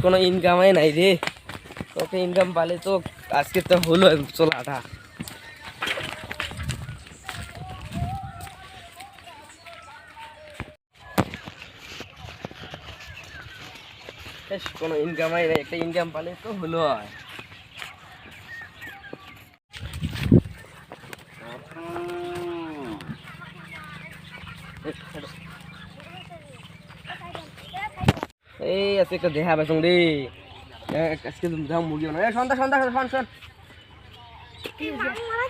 কোনো ইনকামই নাই রে, তোকে ইনকাম পালে তো আজকে তো হলো চলাটা। কোনো ইনকামই নাই, একটা ইনকাম পালে তো হলো। এই আজকে একটা দেখা পাইছ রে, আজকে মুরগি বানাবো। এই সন্ধ্যা সন্ধ্যা শোন শোন,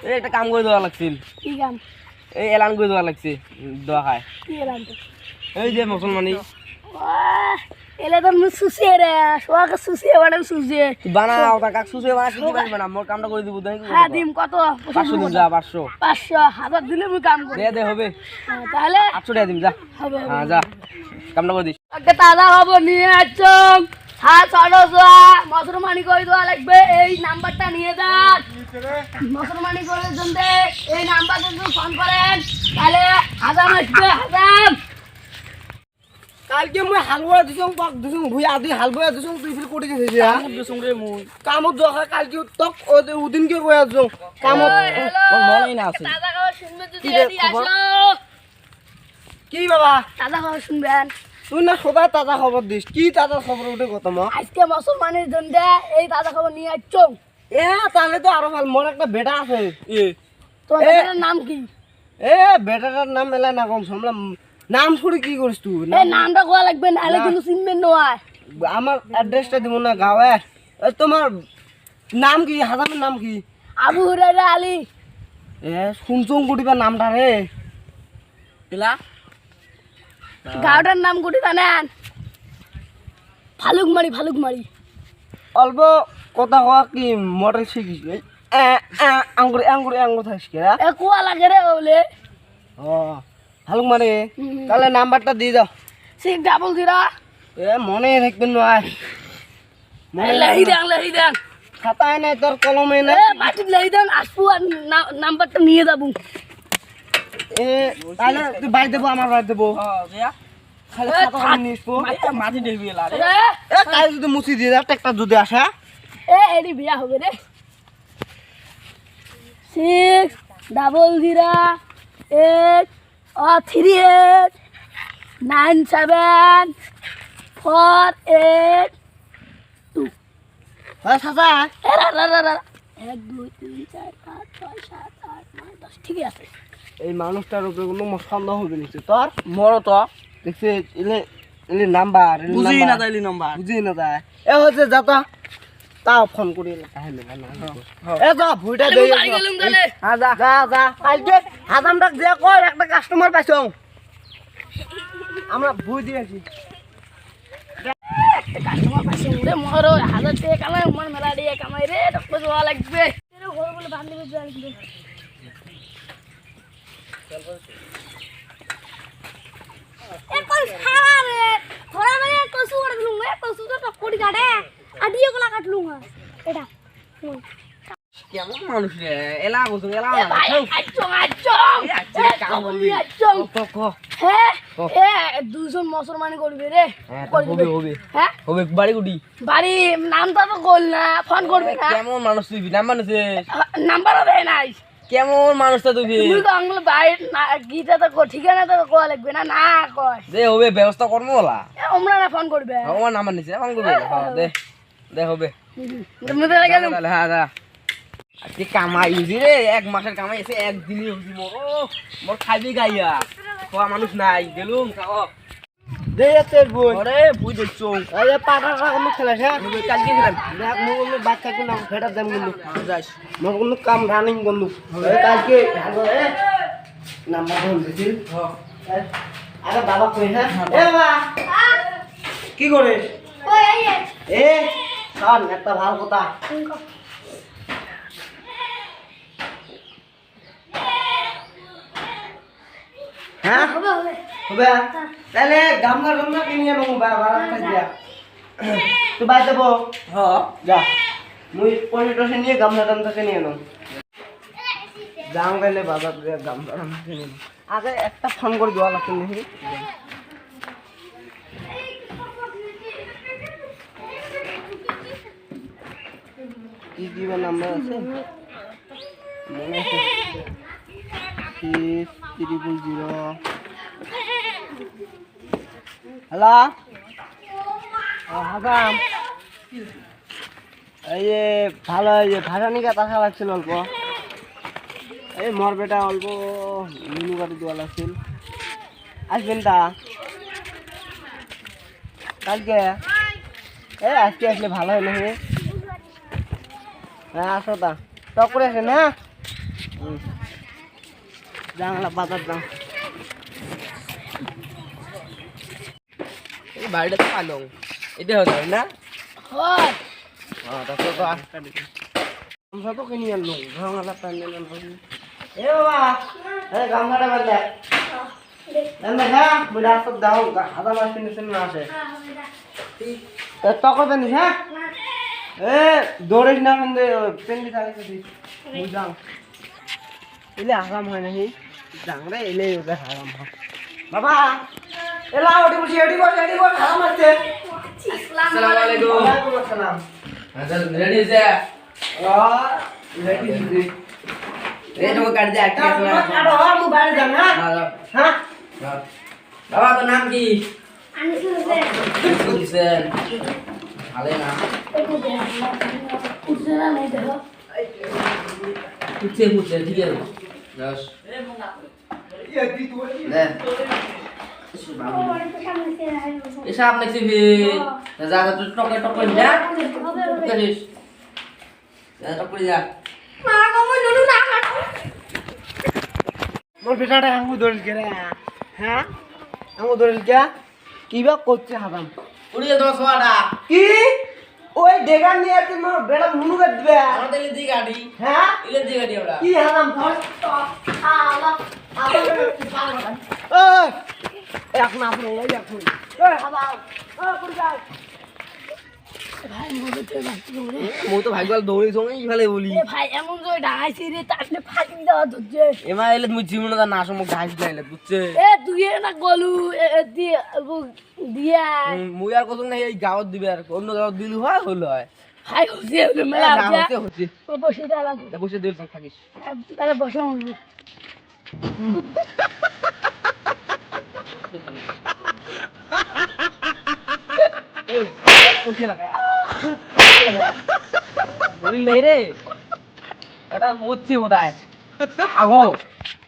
এই একটা কাম করে দেওয়া লাগছিল। কি কাম? এই এলান করে দেওয়া লাগছে, দোয়া খায়। কি এলান? এই যে মুসলমানি এলে তো সুসিয়ে রে, সোয়াকে সুসিয়ে বানাম সুসিয়ে বানাও, কাকা সুসে বানা কি পারবে না, মোর কামটা করে দিব। হ্যাঁ দিম কত? 500 দিন যা, 500 1000 দিলে আমি কাম করি। দে হবে, তাহলে 800 টাকা দিম যা। হবে। হ্যাঁ যা, কামটা করে দিস। একটা তাজা খবর নিয়ে আসছং। হ্যাঁ চলো যোয়া, মুসলমানি করে দেওয়া লাগবে। এই নাম্বারটা নিয়ে যান, মুসলমানি করার জন্য এই নাম্বারটা যদি ফোন করেন তাহলে হাজাম আসবে। হাজাম কালকে মই হালুয়া দিছং, পাক দিছং, ভুই আদি হালুয়া দিছং, তুই ফির কোটি গেছিস কামত দিছং রে। মই কামত যোৱা কালকে তক উদিনকে কৈ আছং কামত মোৰ মনেই না আছে। তাজা খবর শুনবে যদি রেডি আসো। কি বাবা তাজা খবর শুনবেন? তুই না সদাই তাজা খবর দিস, কি তাজা খবর উঠে কথা মা? আজকে মুসলমানের জন্য এই তাজা খবর নিয়ে আসছং। এ তাহলে তো আরো ভালো, মোর একটা বেটা আছে। তোমার বেটার নাম কি? এ বেটাটার নাম এলা না কম শুনলাম, নাম শুনে কি করিস তুই? এই নামটা কোয়া লাগবে, নাহলে কিন্তু চিনবেন নয়। আমার অ্যাড্রেসটা দিব না গাঁয়ে। তোমার নাম কি? হাজামের নাম কি? আবু হুরায়রা আলী। এ শুনছং গুটিবার নামটা রে এলা। গাঁওটার নাম গুটি জানেন? ফালুকমারি। ফালুকমারি অল্প কথা কওয়া কি মডেল শিখিস? আঙ্গুরে আঙ্গুরে আঙ্গুর থাকিস কে? এ কোয়া লাগে রে বলে। ও ভালুক মানে, তাহলে নাম্বারটা দিয়ে দাও। 600 এ মনে রাখবেন নয়, লাহি দেন। খাতায় নাই তোর, কলমে নাই। মাটি লাহি দেন, আসবো আর নাম্বারটা নিয়ে যাবো। এ তাহলে তুই বাড়ি দেবো, আমার বাড়ি দেবো। খালি খাতা করে নিয়ে আসবো। মাটি দেখবি এ কাল যদি মুছি দিয়ে দাও, একটা যদি আসা। এডি বিয়া হবে রে। 600389748 হ্যাঁ চাচা, 1 2 3 4 5 6 7 8 9 10 ঠিকই আছে। এই মানুষটার উপরে কোনো সন্দেহ হবে নিশ্চয় তোর? মর তো দেখছি এলে এলে নাম্বার বুঝি না তাইলি, নাম্বার বুঝি না তাই। এ হচ্ছে যাতা তাও ফোন করি তাহলে না। এ যা ভুইটা দেই। বাড়ি গেলুম তাহলে। হ্যাঁ যা যা যা, কালকে হাজামটা যে কই একটা কাস্টমার পাইছং, আমরা ভুই দিয়েছি। কাস্টমার পাশে উড়ে মোর 1000 টাকা কামাই, মোর মেলা দিয়ে কামাই রে, ডক্টর যাওয়া লাগবে। ঘর বলে বান্ধবী জানবে। কোন খাওয়া রে থোড়া মানে কসু কাটলুম, কসু তো টপকড়ি কাটে আডিয়ে গলা কাটলুম। এটা কেমন মানুষ রে, এলা বলছো এলা না কাম বলবি। হ্যাঁ দুজন মুসলমানি করবে রে। হবে হবে হ্যাঁ হবে। বাড়ি গুটি বাড়ি নামটা তো কল না, ফোন করবি না। কেমন মানুষ তুই? নাম্বার আছে, নাম্বারও দেয় নাই। কেমন মানুষটা তুই? তুই তো আঙ্গুল বাইর না, গিটা তো ঠিকানা তো কোয়া লাগবে না। না কয় দে হবে, ব্যবস্থা করবো ওলা। আমরা না ফোন করবে। আমার নাম্বার নিছে, ফোন করবে। দে দে হবে। মুদে লাগে না। হ্যাঁ যা, আজকে কামাই হইছি রে, 1 মাসের কামাই এসে একদিনই হইছি। মোর খাইবি গাইয়া খাওয়া মানুষ নাই। গেলুম খাও দে এতে বই। আরে বই দেখছো আরে পাটাটা কোন খেলা হ্যাঁ কালকে খেলাম। দেখ মোর কোন বাচ্চা কোন ফেটা দেম কিন্তু যাস, মোর কোন কাম রানিং বন্ধু কালকে ভালো রে নাম্বার ফোন দিছিল। হ্যাঁ আরে বাবা কই? হ্যাঁ এ বাবা কি করে? ওই এই এ শোন একটা ভালো কথা। হ্যাঁ হবে হবে। হবে তাহলে গামলা গামলা কিনে আনো বাবা দিয়া তুই বাই দেবো। হ্যাঁ যা, মুই পনেরোটা নিয়ে গামলা টামলা কিনে আনো। যাম গেলে বাজার দিয়ে গামলা টামলা কিনে আনো। আগে একটা ফোন করে দেওয়া লাগছে নাকি? কি নাম্বার আছে মনে আছে 3000 হ্যালো হাসাম এই যে ভালো এই যে ভাড়া নিকা টাকা লাগছিল অল্প এই মোর বেটা অল্প মিনু গাড়ি দেওয়া লাগছিল আসবেন তা কালকে আজকে আসলে ভালো হয় নাকি হ্যাঁ আসো তা টক করে আসেন হ্যাঁ জানলা বাজার দাম এই বাড়িটা তো পালং এটা হতো না হয় হ্যাঁ তারপর তো আটটা দিকে আমরা তো কিনে আনলো ভাঙালা প্যান্ডেল এ বাবা এই গামলাটা বাজে এমন হ্যাঁ বুড়া সব দাও আদা মাছ কিনেছেন না আসে টক করবেন হ্যাঁ এ দৌড়িস না কিন্তু পেন্ডি থাকে বুঝলাম এলে আরাম হয় নাকি জাংরে এলে ওদের আরাম হয় বাবা এলা ওটি বসে আরাম আছে আসসালামু আলাইকুম ওয়ালাইকুম আসসালাম रेडी से রেডি रेडी को काट दे आके কাটো মু বাইরে যাম না হ্যাঁ बाबा का नाम की আনিস হোসেন हुसैन हाले ना একটু দেখ উঠছে না নাই দেখো पूछे ठीक है बस ये दी तो ले ऐसा आपने से भी ज्यादा तो टोक जा करिस ज्यादा टोक जा মা কম নুনু না কাটো মোর বেটাটা আঙ্গু দৌড়ল কে রে হ্যাঁ আঙ্গু দৌড়ল কে কিবা করছে হারাম उड़िए 10 वाला কি ওই ডেগা নিয়ে আছে মোর বেটা মুনু কে দিবে আমাদের दी गाड़ी হ্যাঁ इले दी गाड़ी हमरा কি হারাম ধর আলা আলা ওই এখন আপনি ওই এখন ওই বাবা ও পুরো যাও ভাই মনে তো লাগছে রে মো তো ভাগবাল দৌড়ি সঙ্গে ইফালে বলি এ ভাই এমন যে ডাইছি রে তাহলে ফাটি দেওয়া ধরছে এমা এলে তুমি জীবনে না সমক ঘাস লাইলে বুঝছে এ তুই না গলু দিয়ে দিয়া মুই আর কত না এই গাঁৱত দিবে আর অন্য গাঁৱত দিলু হয় হলো হয় ভাই হচ্ছে হলো মেলা না আছে হতে হচ্ছে বসে দাঁড়া বসে দিল থাকিস তাহলে বসে মনে বলি নাই রে এটা হচ্ছে বোধ হয় আগো